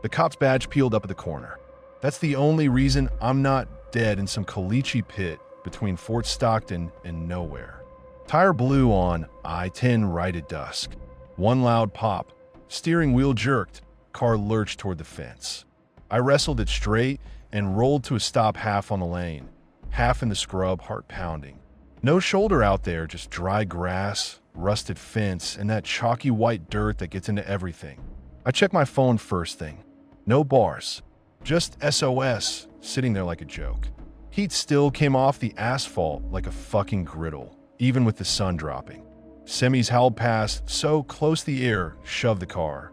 The cop's badge peeled up at the corner. That's the only reason I'm not dead in some caliche pit between Fort Stockton and nowhere. Tire blew on I-10 right at dusk. One loud pop. Steering wheel jerked. Car lurched toward the fence. I wrestled it straight and rolled to a stop half on the lane, half in the scrub, heart pounding. No shoulder out there, just dry grass, rusted fence, and that chalky white dirt that gets into everything. I checked my phone first thing. No bars. Just SOS sitting there like a joke. Heat still came off the asphalt like a fucking griddle, even with the sun dropping. Semis howled past so close the air shoved the car.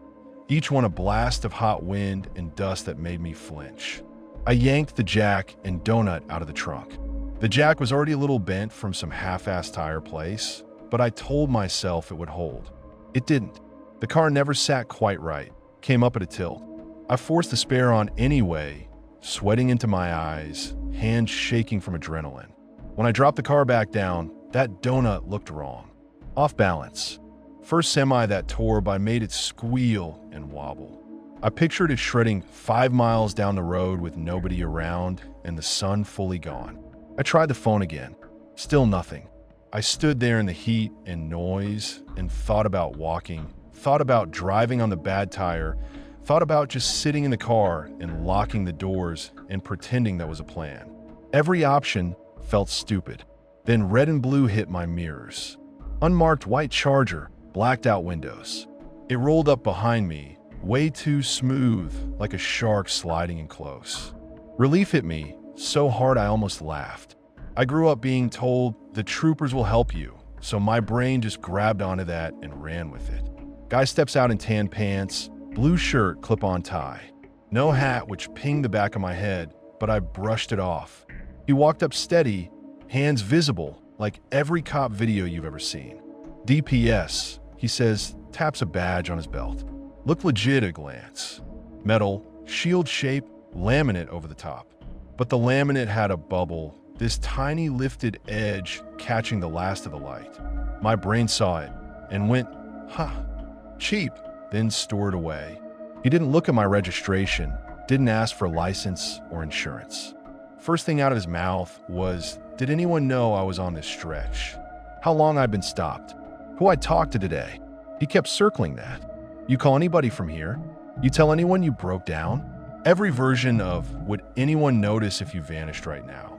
Each one a blast of hot wind and dust that made me flinch. I yanked the jack and donut out of the trunk. The jack was already a little bent from some half-assed tire place, but I told myself it would hold. It didn't. The car never sat quite right, came up at a tilt. I forced the spare on anyway, sweating into my eyes, hands shaking from adrenaline. When I dropped the car back down, that donut looked wrong. Off balance. First semi that tore by made it squeal and wobble. I pictured it shredding 5 miles down the road with nobody around and the sun fully gone. I tried the phone again. Still nothing. I stood there in the heat and noise and thought about walking, thought about driving on the bad tire, thought about just sitting in the car and locking the doors and pretending that was a plan. Every option felt stupid. Then red and blue hit my mirrors. Unmarked white Charger, blacked out windows. It rolled up behind me, way too smooth, like a shark sliding in close. Relief hit me, so hard I almost laughed. I grew up being told the troopers will help you, so my brain just grabbed onto that and ran with it. Guy steps out in tan pants, blue shirt, clip-on tie. No hat, which pinged the back of my head, but I brushed it off. He walked up steady, hands visible, like every cop video you've ever seen. DPS, he says, taps a badge on his belt. Looked legit at a glance. Metal, shield shape, laminate over the top. But the laminate had a bubble, this tiny lifted edge catching the last of the light. My brain saw it and went, huh, cheap, then stored away. He didn't look at my registration, didn't ask for license or insurance. First thing out of his mouth was, did anyone know I was on this stretch? How long I'd been stopped? Who I talked to today? He kept circling that. You call anybody from here? You tell anyone you broke down? Every version of, would anyone notice if you vanished right now?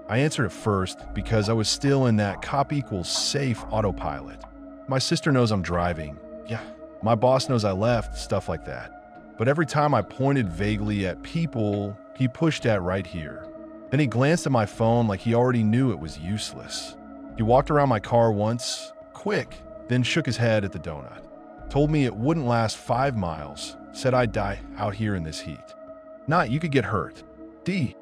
I answered at first because I was still in that cop equals safe autopilot. My sister knows I'm driving. Yeah, my boss knows I left, stuff like that. But every time I pointed vaguely at people, he pushed at right here. Then he glanced at my phone like he already knew it was useless. He walked around my car once, quick, then shook his head at the donut. Told me it wouldn't last 5 miles, said I'd die out here in this heat. Not you could get hurt. D.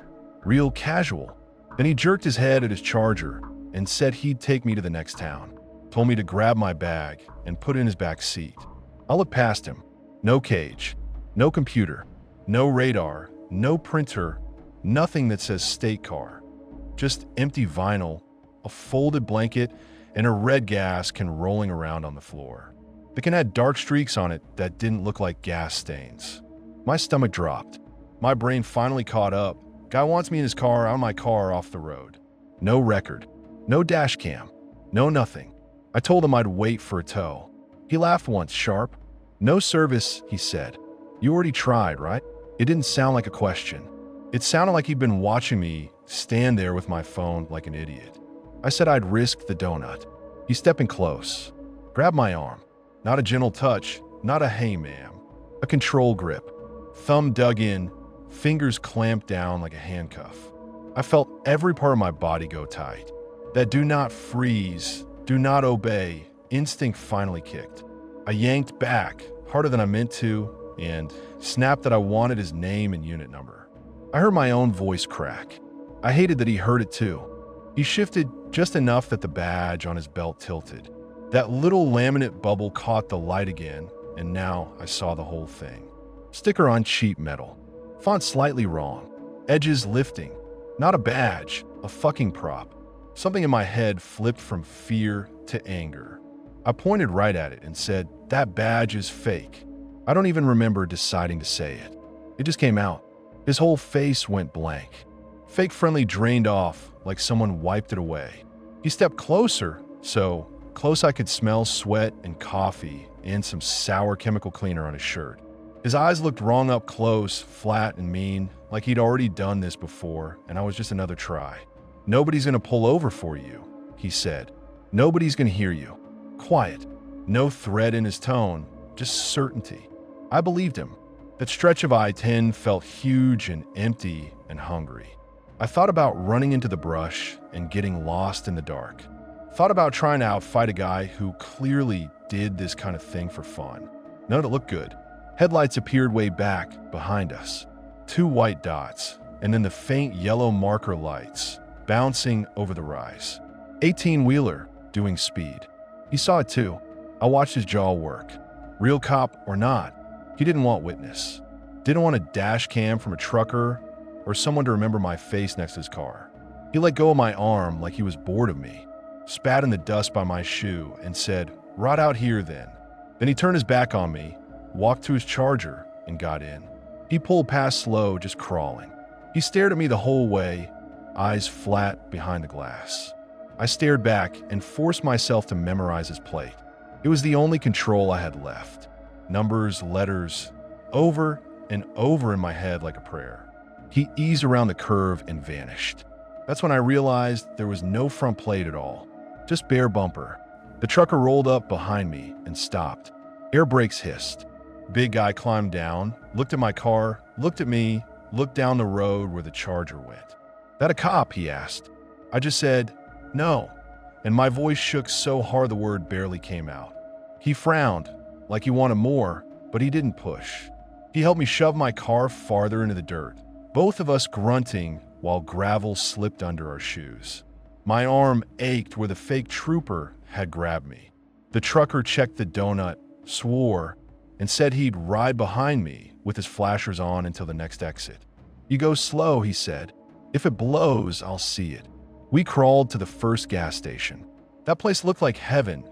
Real casual. Then he jerked his head at his Charger and said he'd take me to the next town. Told me to grab my bag and put it in his back seat. I looked past him. No cage, no computer, no radar, no printer, nothing that says state car. Just empty vinyl, a folded blanket, and a red gas can rolling around on the floor. The can had dark streaks on it that didn't look like gas stains. My stomach dropped. My brain finally caught up. Guy wants me in his car, out of my car, off the road. No record, no dash cam, no nothing. I told him I'd wait for a tow. He laughed once, sharp. No service, he said. You already tried, right? It didn't sound like a question. It sounded like he'd been watching me stand there with my phone like an idiot. I said I'd risk the donut. He stepped in close, grabbed my arm. Not a gentle touch, not a hey ma'am. A control grip. Thumb dug in, fingers clamped down like a handcuff. I felt every part of my body go tight. That do not freeze, do not obey, instinct finally kicked. I yanked back, harder than I meant to, and snapped that I wanted his name and unit number. I heard my own voice crack. I hated that he heard it too. He shifted just enough that the badge on his belt tilted. That little laminate bubble caught the light again, and now I saw the whole thing. Sticker on cheap metal. Font slightly wrong. Edges lifting. Not a badge, a fucking prop. Something in my head flipped from fear to anger. I pointed right at it and said, that badge is fake. I don't even remember deciding to say it. It just came out. His whole face went blank. Fake friendly drained off like someone wiped it away. He stepped closer, so close I could smell sweat and coffee and some sour chemical cleaner on his shirt. His eyes looked wrong up close, flat and mean, like he'd already done this before and I was just another try. "Nobody's gonna pull over for you," he said. "Nobody's gonna hear you." Quiet. No threat in his tone, just certainty. I believed him. That stretch of I-10 felt huge and empty and hungry. I thought about running into the brush and getting lost in the dark. Thought about trying to outfight a guy who clearly did this kind of thing for fun. None of it looked good. Headlights appeared way back behind us. 2 white dots, and then the faint yellow marker lights bouncing over the rise. 18-wheeler doing speed. He saw it too. I watched his jaw work. Real cop or not, he didn't want witness. Didn't want a dash cam from a trucker or someone to remember my face next to his car. He let go of my arm like he was bored of me, spat in the dust by my shoe and said, "Rot out here then." Then he turned his back on me, walked to his Charger, and got in. He pulled past slow, just crawling. He stared at me the whole way, eyes flat behind the glass. I stared back and forced myself to memorize his plate. It was the only control I had left. Numbers, letters, over and over in my head like a prayer. He eased around the curve and vanished. That's when I realized there was no front plate at all, just bare bumper. The trucker rolled up behind me and stopped. Air brakes hissed. Big guy climbed down, looked at my car, looked at me, looked down the road where the Charger went. "That a cop?" he asked. I just said, "No," and my voice shook so hard the word barely came out. He frowned, like he wanted more, but he didn't push. He helped me shove my car farther into the dirt, both of us grunting while gravel slipped under our shoes. My arm ached where the fake trooper had grabbed me. The trucker checked the donut, swore, and said he'd ride behind me with his flashers on until the next exit. "You go slow," he said. "If it blows, I'll see it." We crawled to the first gas station. That place looked like heaven.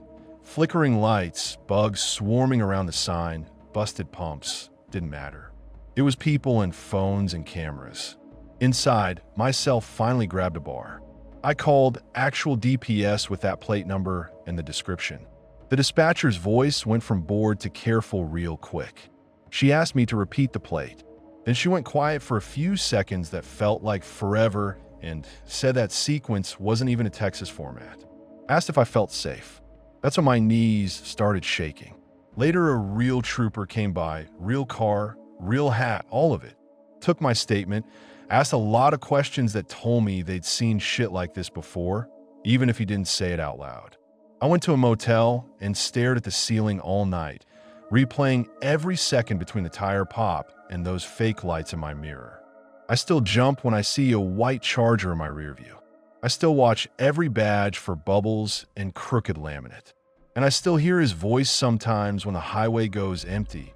Flickering lights, bugs swarming around the sign, busted pumps, didn't matter. It was people and phones and cameras. Inside, myself finally grabbed a bar. I called actual DPS with that plate number and the description. The dispatcher's voice went from bored to careful real quick. She asked me to repeat the plate. Then she went quiet for a few seconds that felt like forever and said that sequence wasn't even a Texas format. Asked if I felt safe. That's when my knees started shaking. Later, a real trooper came by, real car, real hat, all of it. Took my statement, asked a lot of questions that told me they'd seen shit like this before, even if he didn't say it out loud. I went to a motel and stared at the ceiling all night, replaying every second between the tire pop and those fake lights in my mirror. I still jump when I see a white Charger in my rearview. I still watch every badge for bubbles and crooked laminate. And I still hear his voice sometimes when the highway goes empty.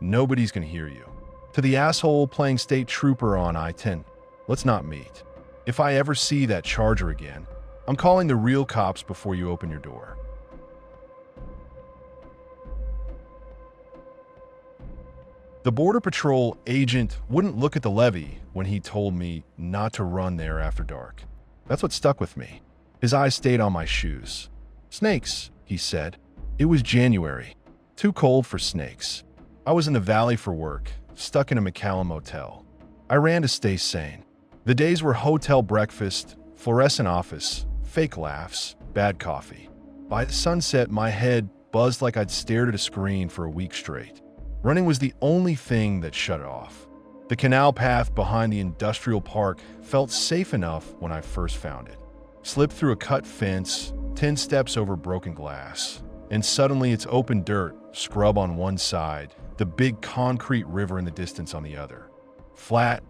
Nobody's gonna hear you. To the asshole playing state trooper on I-10, let's not meet. If I ever see that Charger again, I'm calling the real cops before you open your door. The Border Patrol agent wouldn't look at the levee when he told me not to run there after dark. That's what stuck with me. His eyes stayed on my shoes. "Snakes," he said. It was January. Too cold for snakes. I was in the valley for work, stuck in a McAllen motel. I ran to stay sane. The days were hotel breakfast, fluorescent office, fake laughs, bad coffee. By the sunset, my head buzzed like I'd stared at a screen for a week straight. Running was the only thing that shut it off. The canal path behind the industrial park felt safe enough when I first found it. Slipped through a cut fence, 10 steps over broken glass, and suddenly it's open dirt, scrub on one side, the big concrete river in the distance on the other. Flat,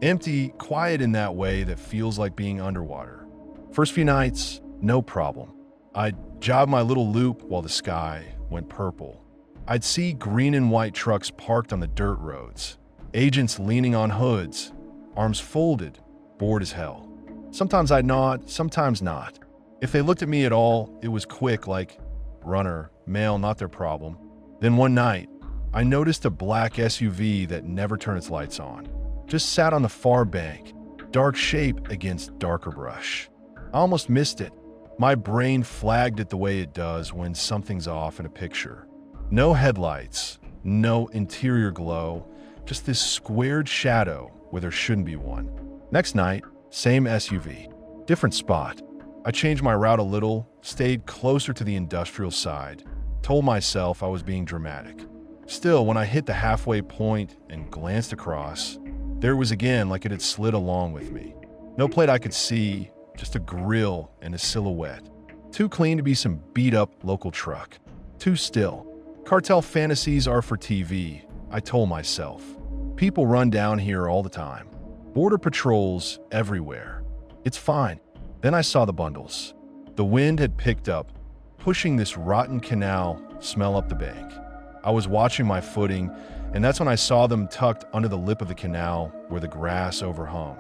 empty, quiet in that way that feels like being underwater. First few nights, no problem. I'd jog my little loop while the sky went purple. I'd see green and white trucks parked on the dirt roads, agents leaning on hoods, arms folded, bored as hell. Sometimes I'd nod, sometimes not. If they looked at me at all, it was quick, like, runner, male, not their problem. Then one night, I noticed a black SUV that never turned its lights on. Just sat on the far bank, dark shape against darker brush. I almost missed it. My brain flagged it the way it does when something's off in a picture. No headlights, no interior glow, just this squared shadow where there shouldn't be one. Next night, same SUV, different spot. I changed my route a little, stayed closer to the industrial side, told myself I was being dramatic. Still, when I hit the halfway point and glanced across, there it was again, like it had slid along with me. No plate I could see, just a grill and a silhouette. Too clean to be some beat-up local truck. Too still. Cartel fantasies are for TV, I told myself. People run down here all the time. Border patrols everywhere. It's fine. Then I saw the bundles. The wind had picked up, pushing this rotten canal smell up the bank. I was watching my footing, and that's when I saw them tucked under the lip of the canal where the grass overhung.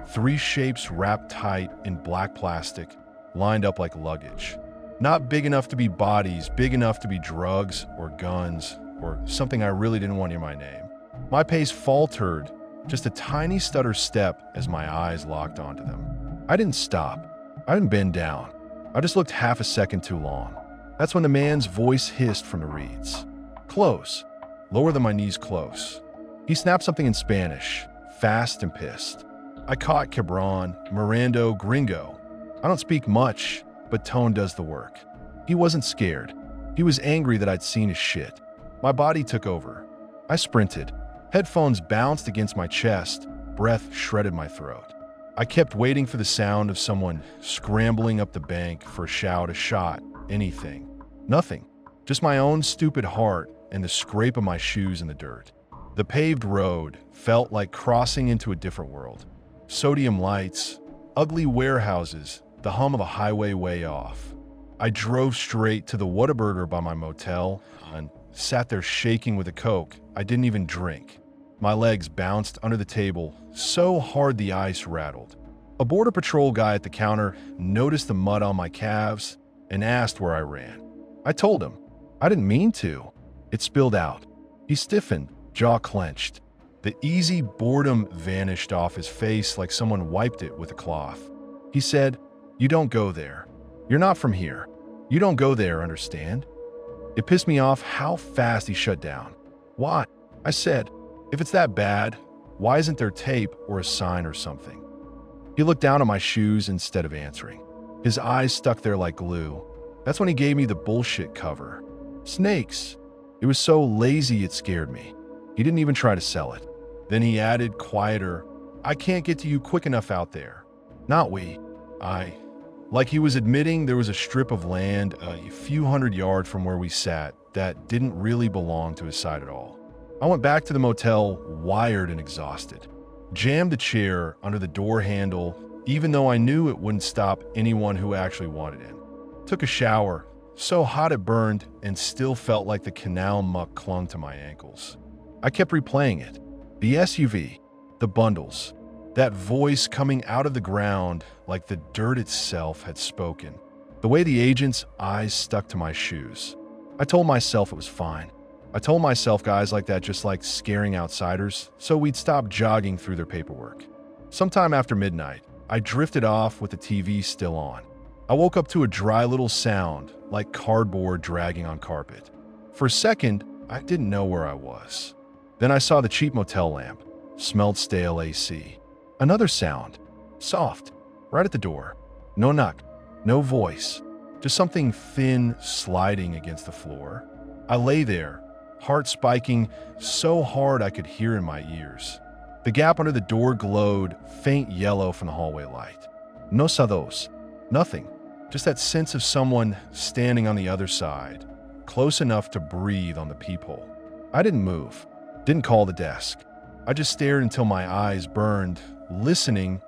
3 shapes wrapped tight in black plastic, lined up like luggage. Not big enough to be bodies, big enough to be drugs or guns or something I really didn't want near my name. My pace faltered, just a tiny stutter step as my eyes locked onto them. I didn't stop. I didn't bend down. I just looked half a second too long. That's when the man's voice hissed from the reeds. Close. Lower than my knees close. He snapped something in Spanish, fast and pissed. I caught Cabron, Mirando, Gringo. I don't speak much, but tone does the work. He wasn't scared. He was angry that I'd seen his shit. My body took over. I sprinted. Headphones bounced against my chest. Breath shredded my throat. I kept waiting for the sound of someone scrambling up the bank for a shout, a shot, anything. Nothing. Just my own stupid heart and the scrape of my shoes in the dirt. The paved road felt like crossing into a different world. Sodium lights, ugly warehouses, the hum of a highway way off. I drove straight to the Whataburger by my motel and sat there shaking with a Coke I didn't even drink. My legs bounced under the table so hard the ice rattled. A border patrol guy at the counter noticed the mud on my calves and asked where I ran. I told him. I didn't mean to. It spilled out. He stiffened, jaw clenched. The easy boredom vanished off his face like someone wiped it with a cloth. He said, "You don't go there. You're not from here. You don't go there, understand?" It pissed me off how fast he shut down. "Why?" I said. "If it's that bad, why isn't there tape or a sign or something?" He looked down at my shoes instead of answering. His eyes stuck there like glue. That's when he gave me the bullshit cover. Snakes. It was so lazy it scared me. He didn't even try to sell it. Then he added, quieter, "I can't get to you quick enough out there." Not we. Like he was admitting there was a strip of land a few hundred yards from where we sat that didn't really belong to his side at all. I went back to the motel, wired and exhausted. Jammed the chair under the door handle, even though I knew it wouldn't stop anyone who actually wanted in. Took a shower, so hot it burned and still felt like the canal muck clung to my ankles. I kept replaying it. The SUV, the bundles, that voice coming out of the ground like the dirt itself had spoken. The way the agent's eyes stuck to my shoes. I told myself it was fine. I told myself guys like that just like scaring outsiders, so we'd stop jogging through their paperwork. Sometime after midnight, I drifted off with the TV still on. I woke up to a dry little sound, like cardboard dragging on carpet. For a second, I didn't know where I was. Then I saw the cheap motel lamp, smelled stale AC. Another sound, soft, right at the door. No knock, no voice, just something thin sliding against the floor. I lay there, heart spiking so hard I could hear in my ears. The gap under the door glowed faint yellow from the hallway light. No sados, nothing, just that sense of someone standing on the other side, close enough to breathe on the peephole. I didn't move, didn't call the desk. I just stared until my eyes burned, listening,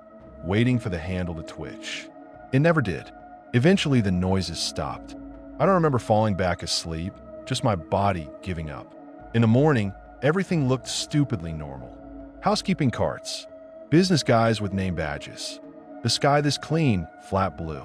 waiting for the handle to twitch. It never did. Eventually, the noises stopped. I don't remember falling back asleep, just my body giving up. In the morning, everything looked stupidly normal. Housekeeping carts, business guys with name badges. The sky this clean, flat blue.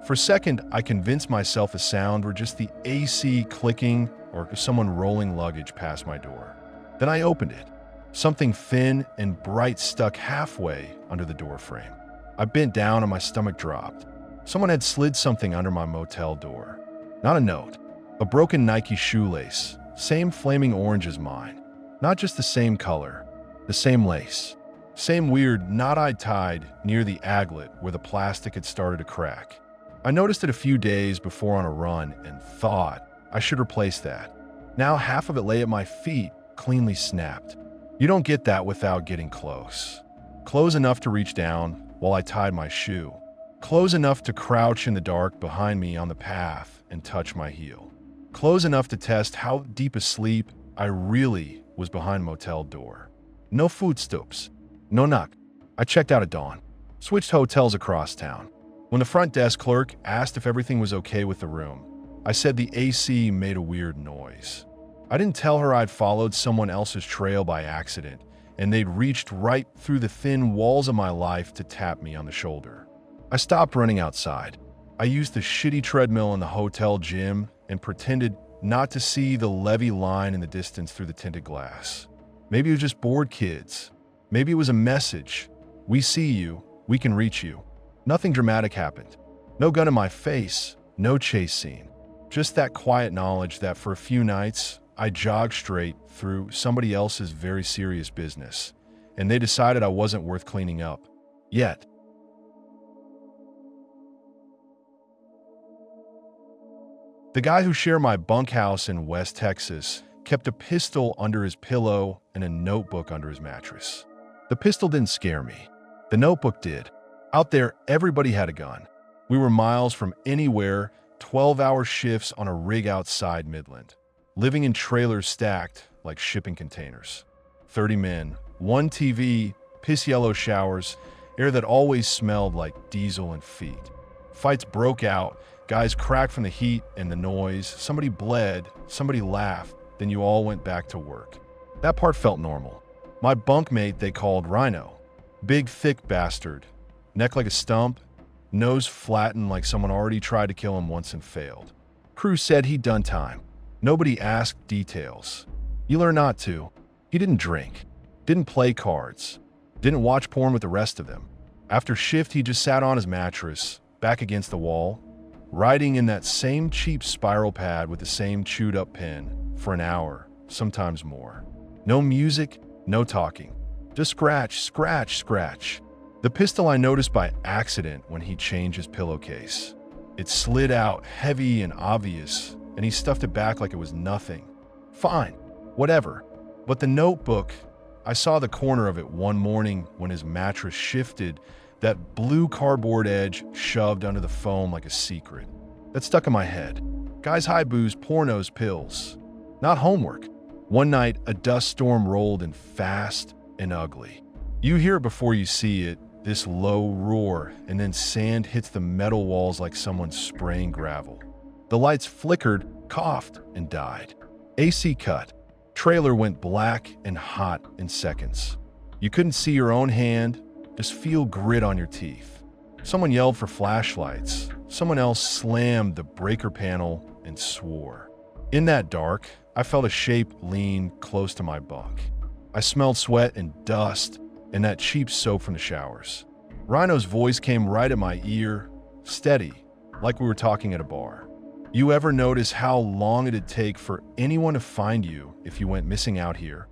For a second, I convinced myself the sound were just the AC clicking or someone rolling luggage past my door. Then I opened it. Something thin and bright stuck halfway under the door frame. I bent down and my stomach dropped. Someone had slid something under my motel door. Not a note. A broken Nike shoelace. Same flaming orange as mine. Not just the same color. The same lace. Same weird knot-eyed tied near the aglet where the plastic had started to crack. I noticed it a few days before on a run and thought I should replace that. Now half of it lay at my feet, cleanly snapped. You don't get that without getting close. Close enough to reach down while I tied my shoe. Close enough to crouch in the dark behind me on the path and touch my heel. Close enough to test how deep asleep I really was behind motel door. No footsteps. No knock. I checked out at dawn. Switched hotels across town. When the front desk clerk asked if everything was okay with the room, I said the AC made a weird noise. I didn't tell her I'd followed someone else's trail by accident, and they'd reached right through the thin walls of my life to tap me on the shoulder. I stopped running outside. I used the shitty treadmill in the hotel gym and pretended not to see the levee line in the distance through the tinted glass. Maybe it was just bored kids. Maybe it was a message. We see you. We can reach you. Nothing dramatic happened. No gun in my face. No chase scene. Just that quiet knowledge that for a few nights, I jogged straight through somebody else's very serious business, and they decided I wasn't worth cleaning up. Yet. The guy who shared my bunkhouse in West Texas kept a pistol under his pillow and a notebook under his mattress. The pistol didn't scare me. The notebook did. Out there, everybody had a gun. We were miles from anywhere, 12-hour shifts on a rig outside Midland, living in trailers stacked like shipping containers. 30 men, one TV, piss yellow showers, air that always smelled like diesel and feet. Fights broke out, guys cracked from the heat and the noise, somebody bled, somebody laughed, then you all went back to work. That part felt normal. My bunkmate they called Rhino. Big, thick bastard. Neck like a stump, nose flattened like someone already tried to kill him once and failed. Crew said he'd done time. Nobody asked details. You learn not to. He didn't drink, didn't play cards, didn't watch porn with the rest of them. After shift, he just sat on his mattress, back against the wall, writing in that same cheap spiral pad with the same chewed-up pen for an hour, sometimes more. No music, no talking. Just scratch, scratch, scratch. The pistol I noticed by accident when he changed his pillowcase. It slid out heavy and obvious, and he stuffed it back like it was nothing. Fine, whatever. But the notebook, I saw the corner of it one morning when his mattress shifted, that blue cardboard edge shoved under the foam like a secret. That stuck in my head. Guys high booze, pornos, pills. Not homework. One night, a dust storm rolled in fast and ugly. You hear it before you see it, this low roar, and then sand hits the metal walls like someone spraying gravel. The lights flickered, coughed, and died. AC cut. Trailer went black and hot in seconds. You couldn't see your own hand, just feel grit on your teeth. Someone yelled for flashlights. Someone else slammed the breaker panel and swore. In that dark, I felt a shape lean close to my bunk. I smelled sweat and dust and that cheap soap from the showers. Rhino's voice came right at my ear, steady, like we were talking at a bar. You ever notice how long it'd take for anyone to find you if you went missing out here?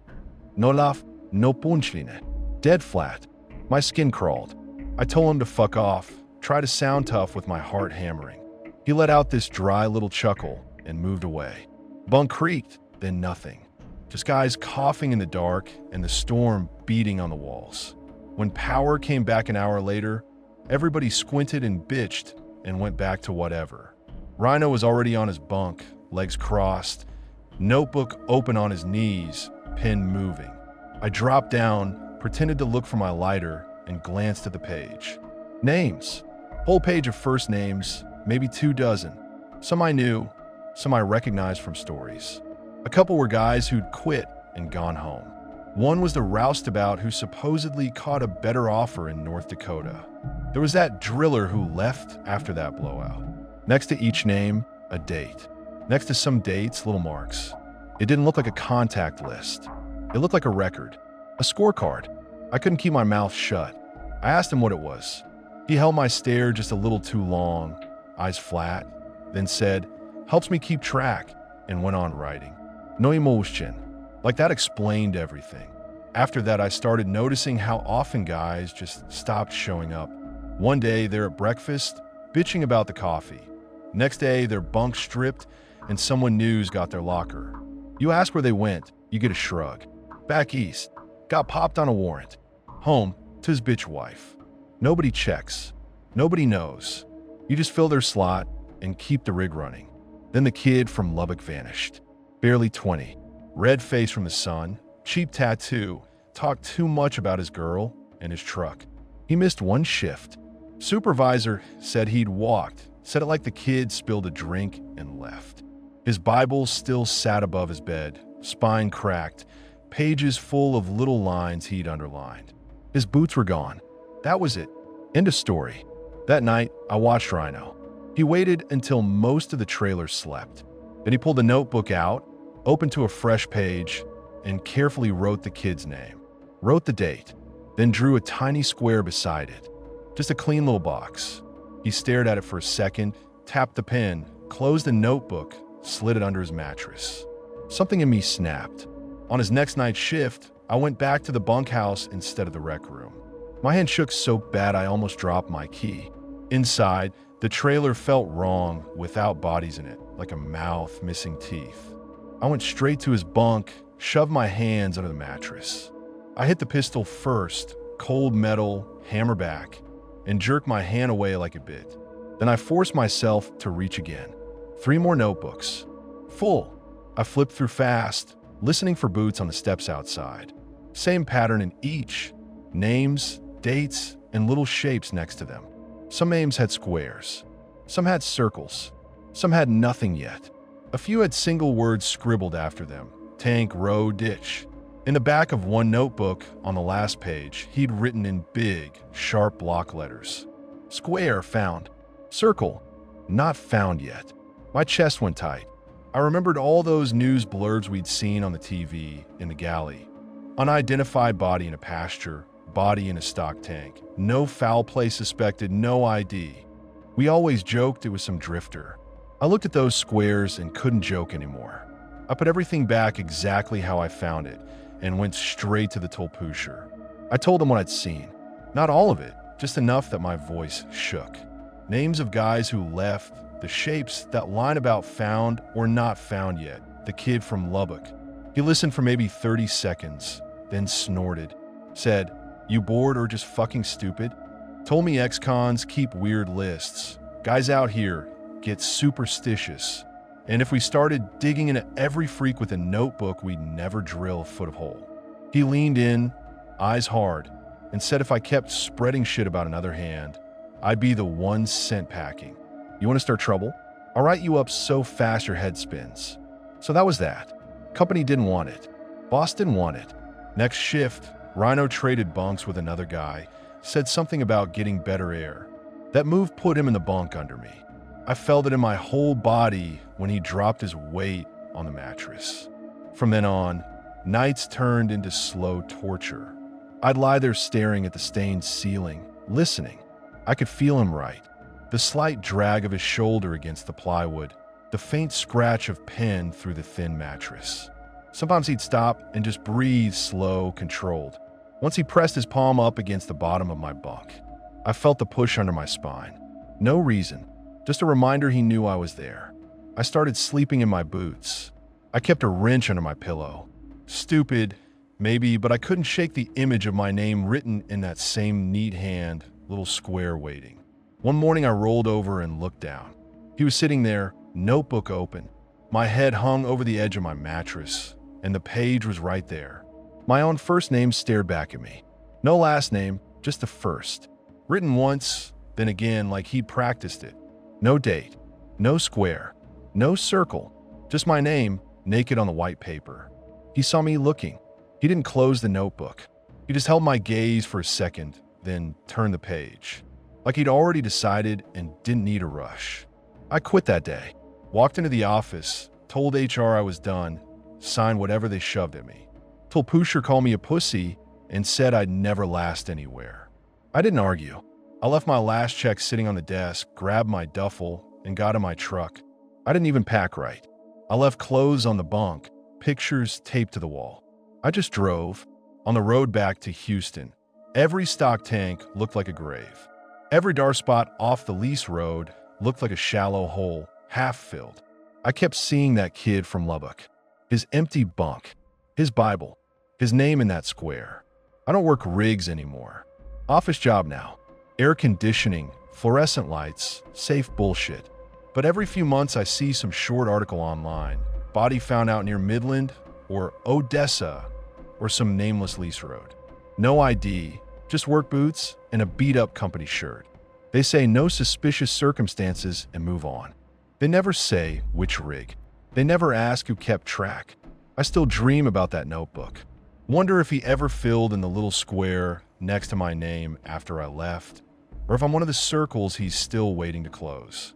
No laugh, no punchline. Dead flat. My skin crawled. I told him to fuck off, try to sound tough with my heart hammering. He let out this dry little chuckle and moved away. Bunk creaked, then nothing. Just guys coughing in the dark and the storm beating on the walls. When power came back an hour later, everybody squinted and bitched and went back to whatever. Rhino was already on his bunk, legs crossed, notebook open on his knees, pen moving. I dropped down, pretended to look for my lighter, and glanced at the page. Names. Whole page of first names, maybe 24. Some I knew, some I recognized from stories. A couple were guys who'd quit and gone home. One was the roustabout who supposedly caught a better offer in North Dakota. There was that driller who left after that blowout. Next to each name, a date. Next to some dates, little marks. It didn't look like a contact list. It looked like a record, a scorecard. I couldn't keep my mouth shut. I asked him what it was. He held my stare just a little too long, eyes flat, then said, "Helps me keep track," and went on writing. No emotion. Like that explained everything. After that, I started noticing how often guys just stopped showing up. One day, they're at breakfast, bitching about the coffee. Next day, their bunk stripped, and someone new's got their locker. You ask where they went, you get a shrug. Back east, got popped on a warrant. Home, to his bitch wife. Nobody checks. Nobody knows. You just fill their slot and keep the rig running. Then the kid from Lubbock vanished. Barely 20. Red face from the sun, cheap tattoo, talked too much about his girl and his truck. He missed one shift. Supervisor said he'd walked, said it like the kid spilled a drink and left. His Bible still sat above his bed, spine cracked, pages full of little lines he'd underlined. His boots were gone. That was it. End of story. That night, I watched Rhino. He waited until most of the trailer slept. Then he pulled the notebook out, opened to a fresh page, and carefully wrote the kid's name. Wrote the date, then drew a tiny square beside it. Just a clean little box. He stared at it for a second, tapped the pen, closed the notebook, slid it under his mattress. Something in me snapped. On his next night shift, I went back to the bunkhouse instead of the rec room. My hand shook so bad I almost dropped my key. Inside, the trailer felt wrong without bodies in it, like a mouth missing teeth. I went straight to his bunk, shoved my hands under the mattress. I hit the pistol first, cold metal, hammer back, and jerked my hand away like a bit. Then I forced myself to reach again. 3 more notebooks. Full. I flipped through fast, listening for boots on the steps outside. Same pattern in each. Names, dates, and little shapes next to them. Some names had squares. Some had circles. Some had nothing yet. A few had single words scribbled after them. Tank, row, ditch. In the back of one notebook, on the last page, he'd written in big, sharp block letters. Square, found. Circle, not found yet. My chest went tight. I remembered all those news blurbs we'd seen on the TV in the galley. Unidentified body in a pasture, body in a stock tank. No foul play suspected, no ID. We always joked it was some drifter. I looked at those squares and couldn't joke anymore. I put everything back exactly how I found it and went straight to the Tolpusher. I told him what I'd seen. Not all of it, just enough that my voice shook. Names of guys who left, the shapes that line about found or not found yet, the kid from Lubbock. He listened for maybe 30 seconds, then snorted. Said, "You bored or just fucking stupid?" Told me ex-cons keep weird lists. Guys out here get superstitious. And if we started digging into every freak with a notebook, we'd never drill a foot of hole. He leaned in, eyes hard, and said if I kept spreading shit about another hand, I'd be the one sent packing. You want to start trouble? I'll write you up so fast your head spins. So that was that. Company didn't want it. Boss didn't want it. Next shift, Rhino traded bunks with another guy, said something about getting better air. That move put him in the bunk under me. I felt it in my whole body when he dropped his weight on the mattress. From then on, nights turned into slow torture. I'd lie there staring at the stained ceiling, listening. I could feel him right. The slight drag of his shoulder against the plywood, the faint scratch of pen through the thin mattress. Sometimes he'd stop and just breathe slow, controlled. Once he pressed his palm up against the bottom of my bunk. I felt the push under my spine. No reason, just a reminder he knew I was there. I started sleeping in my boots. I kept a wrench under my pillow. Stupid, maybe, but I couldn't shake the image of my name written in that same neat hand, little square waiting. One morning I rolled over and looked down. He was sitting there, notebook open. My head hung over the edge of my mattress, and the page was right there. My own first name stared back at me. No last name, just the first. Written once, then again like he'd practiced it. No date, no square, no circle, just my name naked on the white paper. He saw me looking. He didn't close the notebook. He just held my gaze for a second, then turned the page. Like he'd already decided and didn't need a rush. I quit that day. Walked into the office, told HR I was done, signed whatever they shoved at me. Told Pusher called me a pussy and said I'd never last anywhere. I didn't argue. I left my last check sitting on the desk, grabbed my duffel, and got in my truck. I didn't even pack right. I left clothes on the bunk, pictures taped to the wall. I just drove. On the road back to Houston, every stock tank looked like a grave. Every dark spot off the lease road looked like a shallow hole, half filled. I kept seeing that kid from Lubbock. His empty bunk, his Bible, his name in that square. I don't work rigs anymore. Office job now. Air conditioning, fluorescent lights, safe bullshit. But every few months I see some short article online. Body found out near Midland or Odessa or some nameless lease road. No ID, just work boots and a beat-up company shirt. They say no suspicious circumstances and move on. They never say which rig. They never ask who kept track. I still dream about that notebook. Wonder if he ever filled in the little square next to my name after I left, or if I'm one of the circles he's still waiting to close.